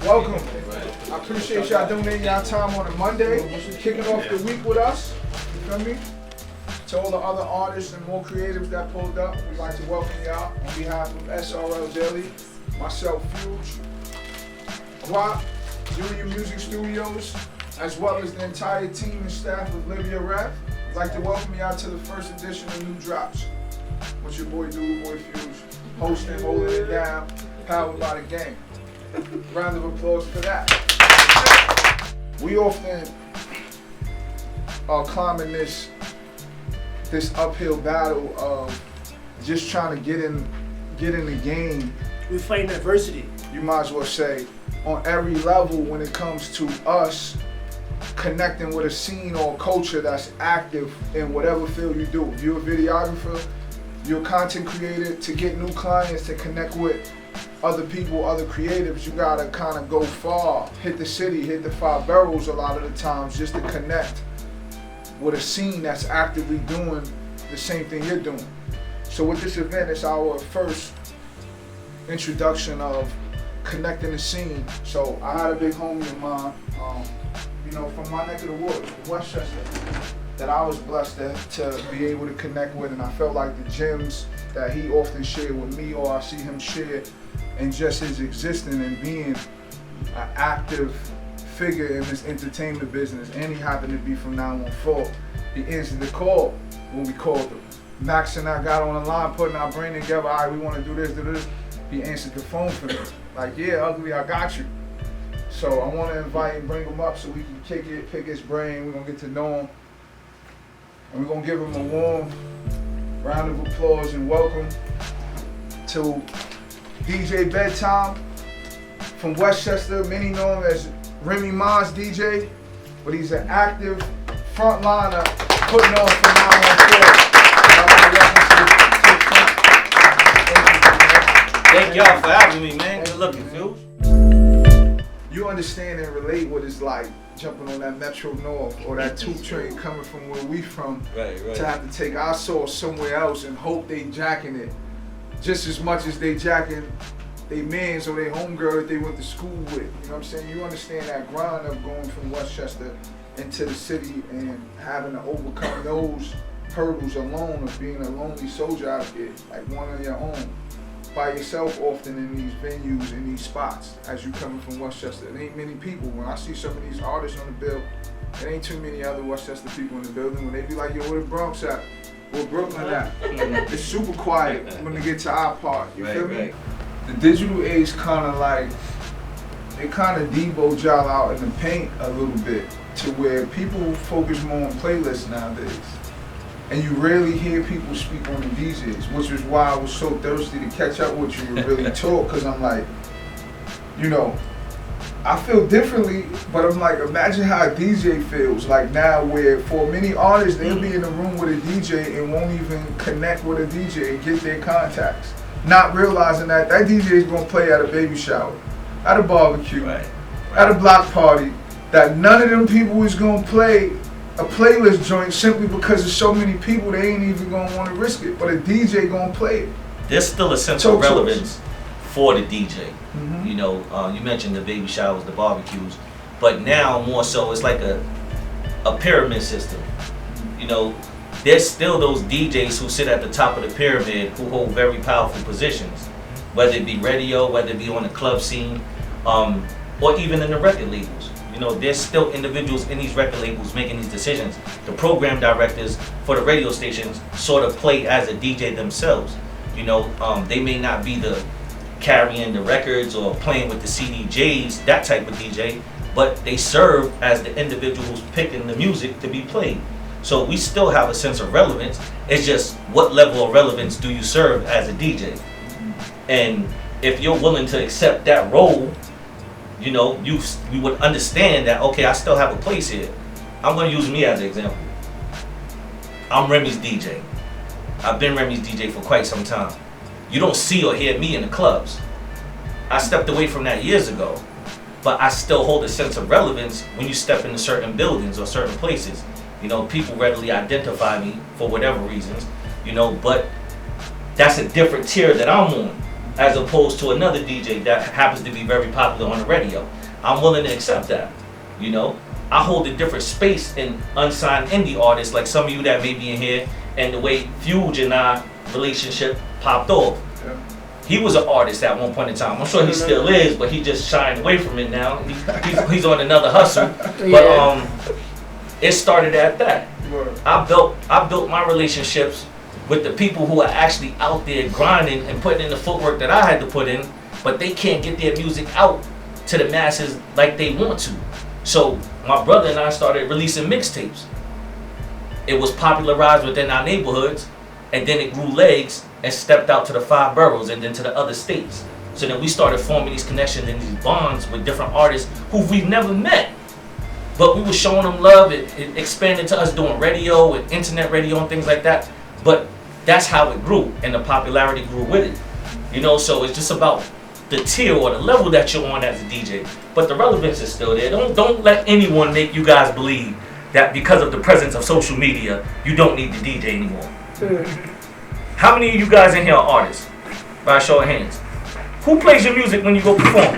Welcome. I appreciate y'all donating y'all time on a Monday, kicking off the week with us. You feel me? To all the other artists and more creatives that pulled up, we'd like to welcome y'all on behalf of SRLDaily, myself, Fuge, Blak, Junior Music Studios, as well as the entire team and staff of Libya Rap. I'd like to welcome y'all to the first edition of New Drops with your boy DooDooboyFuge, hosting, holding it down, powered by the game. Round of applause for that. We often are climbing this uphill battle of just trying to get in the game. We're fighting adversity. You might as well say on every level when it comes to us connecting with a scene or a culture that's active in whatever field you do. If you're a videographer, you're a content creator, to get new clients, to connect with other people, other creatives, you gotta kind of go far, hit the city, hit the 5 boroughs a lot of the times just to connect with a scene that's actively doing the same thing you're doing. So with this event, it's our first introduction of connecting the scene. So I had a big homie of mine, from my neck of the woods, Westchester, that I was blessed to be able to connect with, and I felt like the gems that he often shared with me, or I see him share, and just his existence and being an active figure in this entertainment business, and he happened to be from 914. He answered the call when we called him. Max and I got on the line, putting our brain together. All right, we want to do this, do this. He answered the phone for me. Like, yeah, Ugly, I got you. So I want to invite and bring him up so we can kick it, pick his brain. We're going to get to know him. And we're going to give him a warm round of applause and welcome to DJ Bedtyme from Westchester. Many know him as REMY Ma DJ, but he's an active frontliner putting on for 914. Thank y'all for having me, man. Good looking, Phil. You understand and relate what it's like jumping on that Metro North or that 2 train coming from where we from, right. To have to take our sauce somewhere else and hope they jacking it just as much as they jacking they mans or they homegirl that they went to school with. You know what I'm saying? You understand that grind of going from Westchester into the city and having to overcome those hurdles alone, of being a lonely soldier out here, like one on your own, by yourself often in these venues, in these spots, as you coming from Westchester. It ain't many people. When I see some of these artists on the bill, it ain't too many other Westchester people in the building. When they be like, yo, where the Bronx at? Where Brooklyn at? It's super quiet when they get to our part, you feel me? The digital age kind of like, it kind of deboed y'all out in the paint a little bit, to where people focus more on playlists nowadays. And you rarely hear people speak on the DJs, which is why I was so thirsty to catch up with you and really talk, because I'm like, I feel differently, but I'm like, imagine how a DJ feels like now, where for many artists, they'll be in a room with a DJ and won't even connect with a DJ and get their contacts, not realizing that DJ is gonna play at a baby shower, at a barbecue, at a block party, that none of them people is gonna play a playlist joint simply because there's so many people, they ain't even gonna want to risk it, but a DJ gonna play it. There's still a sense of relevance for the DJ. You mentioned the baby showers, the barbecues, but now more so it's like a pyramid system. There's still those DJs who sit at the top of the pyramid who hold very powerful positions, whether it be radio, whether it be on the club scene, or even in the record labels. There's still individuals in these record labels making these decisions. The program directors for the radio stations sort of play as a DJ themselves. They may not be the carrying the records or playing with the CDJs, that type of DJ, but they serve as the individuals picking the music to be played. So we still have a sense of relevance. It's just what level of relevance do you serve as a DJ? And if you're willing to accept that role, you would understand that, okay, I still have a place here. I'm going to use me as an example. I'm Remy's DJ. I've been Remy's DJ for quite some time. You don't see or hear me in the clubs. I stepped away from that years ago, but I still hold a sense of relevance when you step into certain buildings or certain places. People readily identify me for whatever reasons, but that's a different tier that I'm on. as opposed to another DJ that happens to be very popular on the radio. I'm willing to accept that, you know. I hold a different space in unsigned indie artists, like some of you that may be in here, and the way Fuge and I relationship popped off. Yeah. He was an artist at one point in time. I'm sure he still is, but he just shined away from it now. He's on another hustle. But it started at that. I built my relationships with the people who are actually out there grinding and putting in the footwork that I had to put in, but they can't get their music out to the masses like they want to. So my brother and I started releasing mixtapes. It was popularized within our neighborhoods, and then it grew legs and stepped out to the 5 boroughs and then to the other states. So then we started forming these connections and these bonds with different artists who we've never met. But we were showing them love. It expanded to us doing radio and internet radio and things like that. But that's how it grew, and the popularity grew with it. You know, so it's just about the tier or the level that you're on as a DJ. But the relevance is still there. Don't let anyone make you guys believe that because of the presence of social media, you don't need the DJ anymore. How many of you guys in here are artists? By a show of hands. Who plays your music when you go perform?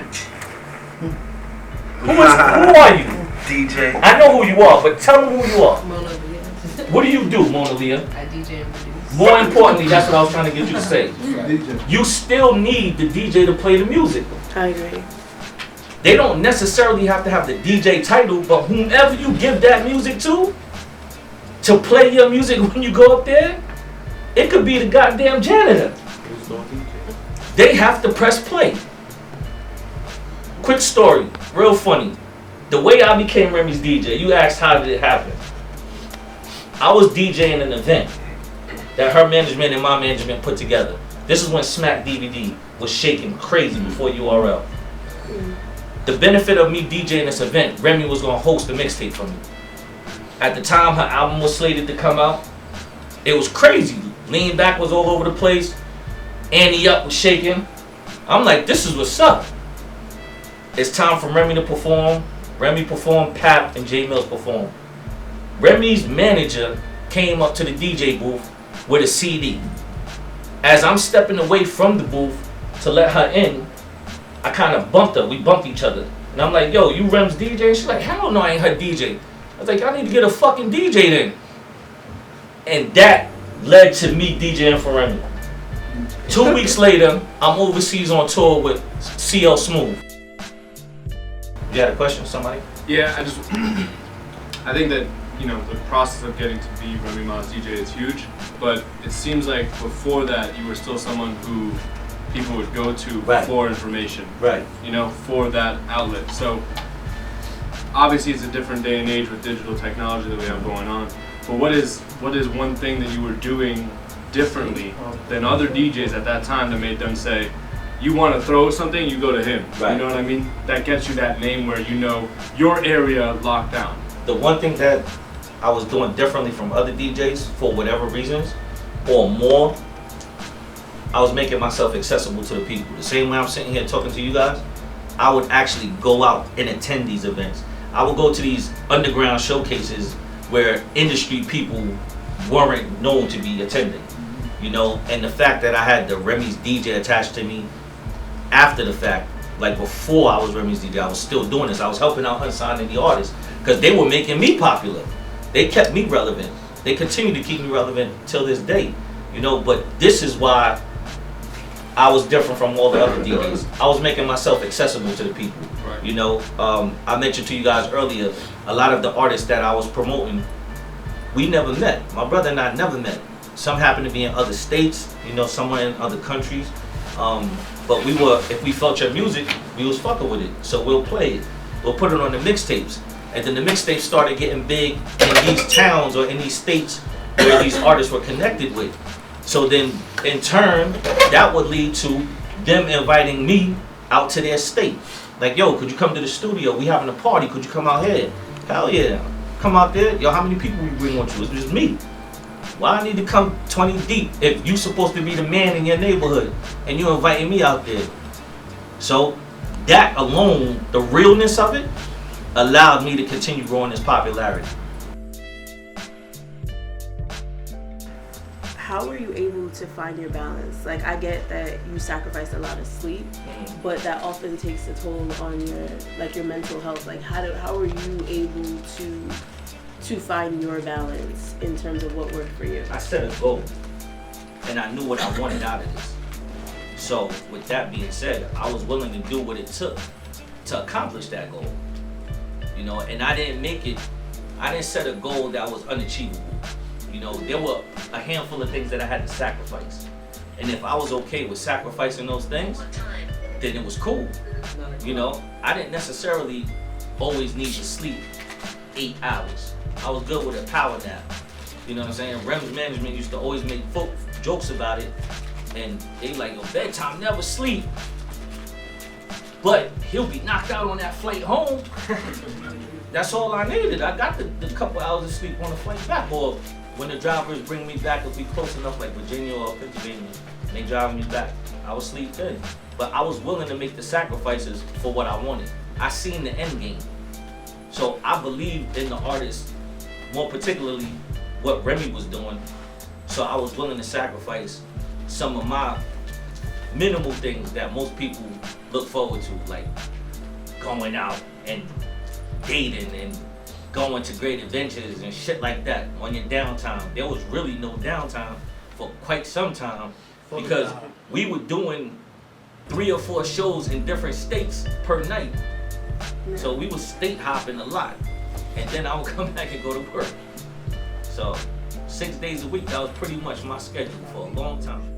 Who are you? DJ. I know who you are, but tell me who you are. Mona Leah. What do you do, Mona Leah? I DJ and produce. More importantly, that's what I was trying to get you to say. You still need the DJ to play the music. I agree. They don't necessarily have to have the DJ title, but whomever you give that music to play your music when you go up there, it could be the goddamn janitor. They have to press play. Quick story, real funny. The way I became Remy's DJ, you asked how did it happen. I was DJing an event that her management and my management put together. This is when Smack DVD was shaking crazy before URL. The benefit of me DJing this event, Remy was gonna host the mixtape for me. At the time her album was slated to come out, it was crazy. Lean Back was all over the place. Annie Up was shaking. I'm like, this is what's up. It's time for Remy to perform. Remy performed, Pap and J Mills performed. Remy's manager came up to the DJ booth with a CD. As I'm stepping away from the booth to let her in, I kind of bumped her. We bumped each other. And I'm like, yo, you Rem's DJ? And she's like, hell no, I ain't her DJ. I was like, I need to get a fucking DJ then. And that led to me DJing for Remy. 2 weeks later, I'm overseas on tour with CL Smooth. You had a question, somebody? Yeah, I think that, you know, the process of getting to be Remy Ma's DJ is huge, but it seems like before that you were still someone who people would go to for information. Right. You know, for that outlet. So obviously it's a different day and age with digital technology that we have going on. But what is one thing that you were doing differently than other DJs at that time that made them say, you want to throw something, you go to him. Right. You know what I mean? That gets you that name where you know your area locked down. The one thing that I was doing differently from other DJs for whatever reasons, or more, I was making myself accessible to the people. The same way I'm sitting here talking to you guys, I would actually go out and attend these events. I would go to these underground showcases where industry people weren't known to be attending. You know, and the fact that I had the Remy's DJ attached to me after the fact, like before I was Remy's DJ, I was still doing this. I was helping out unsigned indie artists because they were making me popular. They kept me relevant. They continue to keep me relevant till this day. You know, but this is why I was different from all the other DJs. I was making myself accessible to the people. Right. You know, I mentioned to you guys earlier, a lot of the artists that I was promoting, we never met. My brother and I never met. Some happened to be in other states, you know, somewhere in other countries. But we were, if we felt your music, we was fucking with it. So we'll play it. We'll put it on the mixtapes. And then the mixtapes started getting big in these towns or in these states where these artists were connected with. So then, in turn, that would lead to them inviting me out to their state. Like, yo, could you come to the studio? We having a party. Could you come out here? Hell yeah. Come out there. Yo, how many people we bring with you? It's just me. Why I need to come 20 deep if you supposed to be the man in your neighborhood and you inviting me out there? So that alone, the realness of it, allowed me to continue growing this popularity. how were you able to find your balance? Like, I get that you sacrifice a lot of sleep, but that often takes a toll on your mental health. Like, how are you able to find your balance in terms of what worked for you? I set a goal, and I knew what I wanted out of this. So with that being said, I was willing to do what it took to accomplish that goal. You know, and I didn't set a goal that was unachievable. You know, there were a handful of things that I had to sacrifice. And if I was okay with sacrificing those things, then it was cool. You know, I didn't necessarily always need to sleep 8 hours. I was good with a power nap. You know what I'm saying? REM's management used to always make jokes about it. And they like, yo, Bedtyme never sleep. But he'll be knocked out on that flight home. That's all I needed. I got the couple hours of sleep on the flight back. Or when the drivers bring me back, if we close enough, like Virginia or Pennsylvania, and they drive me back, I would sleep then. But I was willing to make the sacrifices for what I wanted. I seen the end game. So I believed in the artist, more particularly what Remy was doing. So I was willing to sacrifice some of my minimal things that most people look forward to, like going out and dating and going to great adventures and shit like that on your downtime. There was really no downtime for quite some time because we were doing 3 or 4 shows in different states per night. So we was state hopping a lot. And then I would come back and go to work. So 6 days a week, that was pretty much my schedule for a long time.